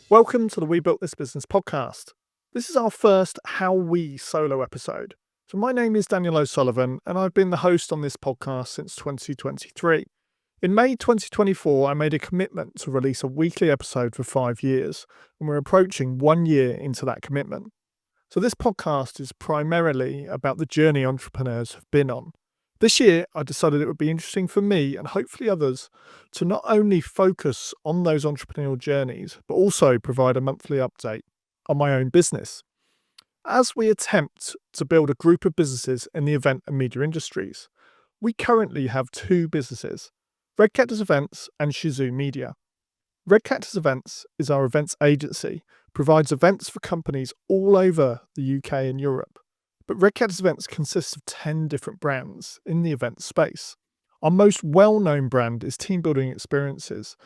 Welcome to the We Built This Business podcast. This is our first How We solo episode. So my name is Daniel Osullivan and I've been the host on this podcast since 2023. In May 2024, I made a commitment to release a weekly episode for 5 years, and we're approaching 1 year into that commitment. So this podcast is primarily about the journey entrepreneurs have been on. This year, I decided it would be interesting for me and hopefully others to not only focus on those entrepreneurial journeys, but also provide a monthly update on my own business. As we attempt to build a group of businesses in the event and media industries, we currently have 2 businesses, Red Cactus Events and Shizzoo Media. Red Cactus Events is our events agency, provides events for companies all over the UK and Europe. But Red Cactus Events consists of 10 different brands in the event space. Our most well-known brand is Team Building Experiences.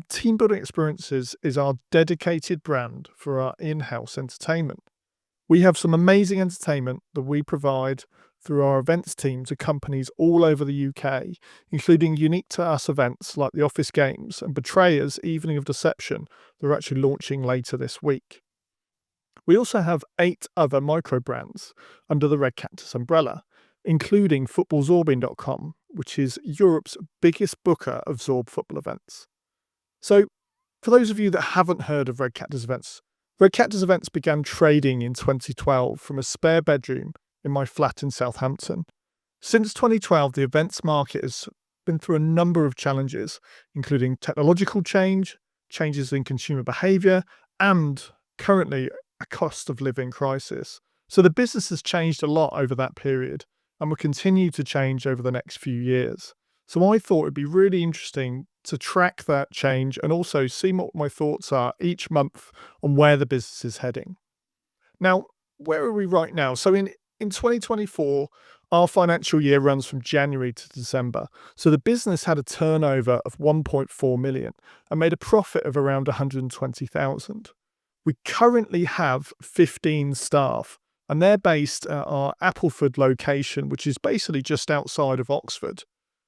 Team Building Experiences is our dedicated brand for our in-house entertainment. We have some amazing entertainment that we provide through our events team to companies all over the UK, including unique to us events like the Office Games and Betrayers Evening of Deception that are actually launching later this week. We also have 8 other micro brands under the Red Cactus umbrella, including footballzorbing.com, which is Europe's biggest booker of Zorb football events. So, for those of you that haven't heard of Red Cactus Events began trading in 2012 from a spare bedroom in my flat in Southampton. Since 2012, the events market has been through a number of challenges, including technological change, changes in consumer behaviour, and currently a cost of living crisis. So the business has changed a lot over that period and will continue to change over the next few years. So I thought it'd be really interesting to track that change and also see what my thoughts are each month on where the business is heading. Now, where are we right now? So in 2024, our financial year runs from January to December. So the business had a turnover of 1.4 million and made a profit of around 120,000. We currently have 15 staff, and they're based at our Appleford location, which is basically just outside of Oxford.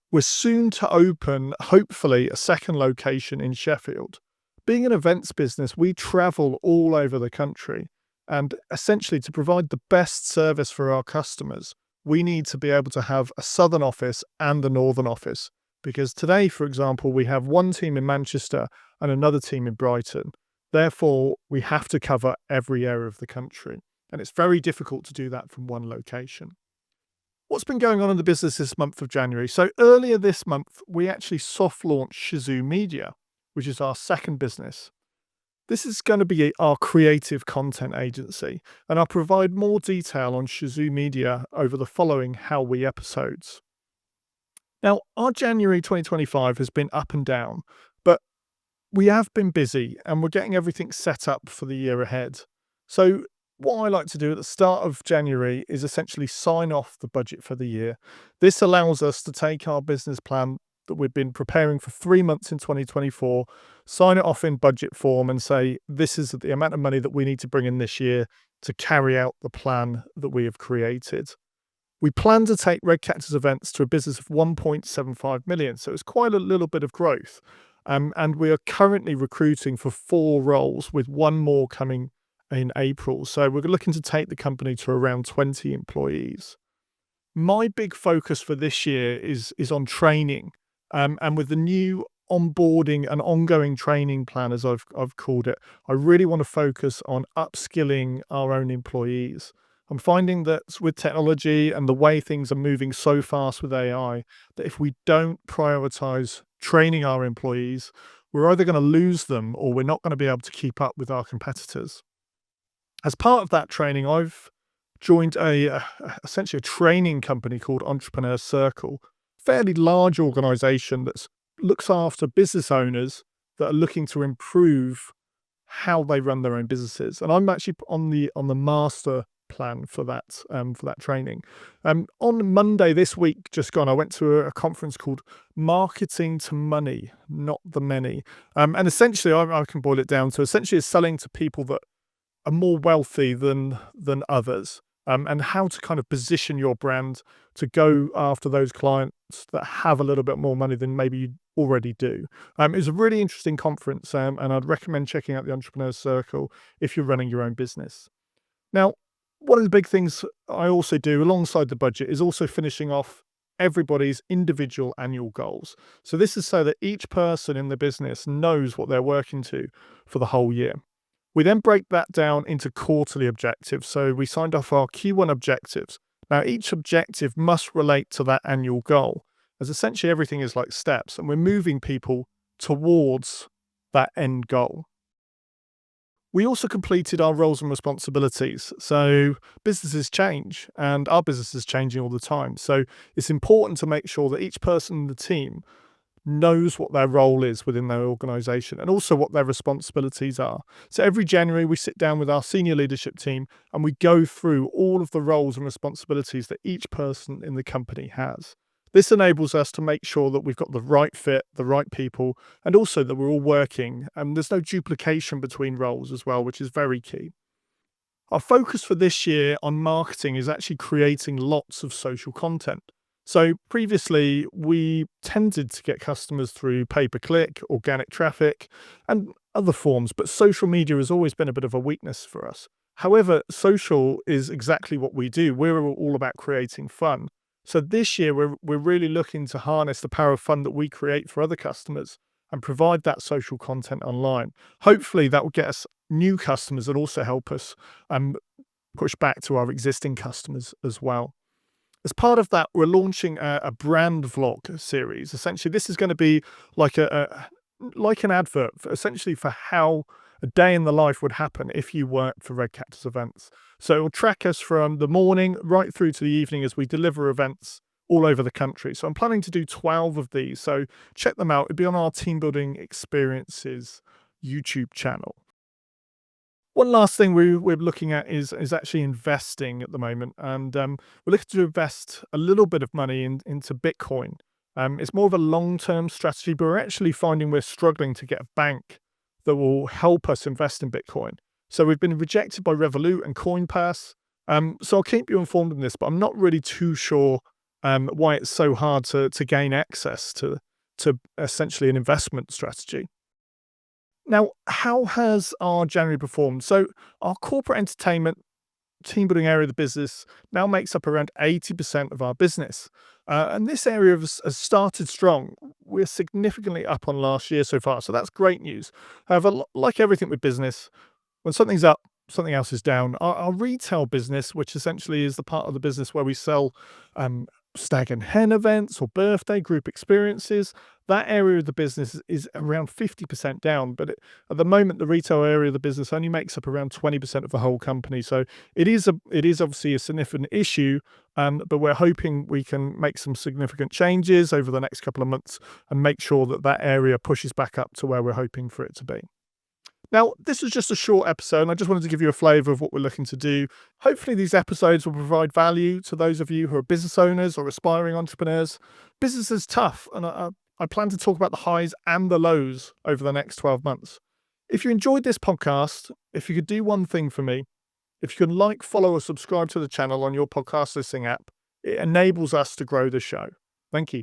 We're soon to open, hopefully, a second location in Sheffield. Being an events business, we travel all over the country, and essentially to provide the best service for our customers, we need to be able to have a southern office and a northern office. Because today, for example, we have one team in Manchester and another team in Brighton. Therefore, we have to cover every area of the country, and it's very difficult to do that from one location. What's been going on in the business this month of January? So earlier this month, we actually soft launched Shizzoo Media, which is our second business. This is going to be our creative content agency, and I'll provide more detail on Shizzoo Media over the following How We episodes. Now, our January 2025 has been up and down, but we have been busy and we're getting everything set up for the year ahead. So what I like to do at the start of January is essentially sign off the budget for the year. This allows us to take our business plan that we've been preparing for 3 months in 2024, sign it off in budget form and say, this is the amount of money that we need to bring in this year to carry out the plan that we have created. We plan to take Red Cactus Events to a business of 1.75 million. So it's quite a little bit of growth. And we are currently recruiting for 4 roles, with 1 more coming in April. So we're looking to take the company to around 20 employees. My big focus for this year is on training. And with the new onboarding and ongoing training plan, as I've called it, I really want to focus on upskilling our own employees. I'm finding that with technology and the way things are moving so fast with AI, that if we don't prioritize training our employees, we're either going to lose them or we're not going to be able to keep up with our competitors. As part of that training, I've joined essentially a training company called Entrepreneur Circle, fairly large organization that looks after business owners that are looking to improve how they run their own businesses. And I'm actually on the master plan for that training. On Monday this week, just gone, I went to a conference called Marketing to Money, Not the Many. And essentially, I can boil it down to essentially is selling to people that are more wealthy than others, and how to kind of position your brand to go after those clients that have a little bit more money than maybe already do. It was a really interesting conference, and I'd recommend checking out the Entrepreneurs Circle if you're running your own business. Now, one of the big things I also do alongside the budget is also finishing off everybody's individual annual goals. So this is so that each person in the business knows what they're working to for the whole year. We then break that down into quarterly objectives. So we signed off our Q1 objectives. Now, each objective must relate to that annual goal, as essentially everything is like steps, and we're moving people towards that end goal. We also completed our roles and responsibilities. So businesses change, and our business is changing all the time. So it's important to make sure that each person in the team knows what their role is within their organization and also what their responsibilities are. So every January, we sit down with our senior leadership team and we go through all of the roles and responsibilities that each person in the company has. This enables us to make sure that we've got the right fit, the right people, and also that we're all working and there's no duplication between roles as well, which is very key. Our focus for this year on marketing is actually creating lots of social content. So previously, we tended to get customers through pay-per-click, organic traffic, and other forms, but social media has always been a bit of a weakness for us. However, social is exactly what we do. We're all about creating fun. So this year, we're really looking to harness the power of fun that we create for other customers and provide that social content online. Hopefully, that will get us new customers and also help us push back to our existing customers as well. As part of that, we're launching a brand vlog series. Essentially, this is going to be like like an advert, essentially for how a day in the life would happen if you worked for Red Cactus Events. So it will track us from the morning right through to the evening as we deliver events all over the country. So I'm planning to do 12 of these. So check them out. It'll be on our Team Building Experiences YouTube channel. One last thing we're looking at is actually investing at the moment, and we're looking to invest a little bit of money into Bitcoin. It's more of a long-term strategy, but we're actually finding we're struggling to get a bank that will help us invest in Bitcoin. So we've been rejected by Revolut and CoinPass. So I'll keep you informed on this, but I'm not really too sure why it's so hard to gain access to essentially an investment strategy. Now, how has our January performed? So our corporate entertainment team building area of the business now makes up around 80% of our business. And this area has started strong. We're significantly up on last year so far, so that's great news. However, like everything with business, when something's up, something else is down. Our retail business, which essentially is the part of the business where we sell stag and hen events or birthday group experiences, that area of the business is around 50% down. But at the moment, the retail area of the business only makes up around 20% of the whole company. So it is obviously a significant issue, but we're hoping we can make some significant changes over the next couple of months and make sure that that area pushes back up to where we're hoping for it to be. Now, this was just a short episode, and I just wanted to give you a flavour of what we're looking to do. Hopefully, these episodes will provide value to those of you who are business owners or aspiring entrepreneurs. Business is tough, and I plan to talk about the highs and the lows over the next 12 months. If you enjoyed this podcast, if you could do one thing for me, if you can like, follow, or subscribe to the channel on your podcast listening app, it enables us to grow the show. Thank you.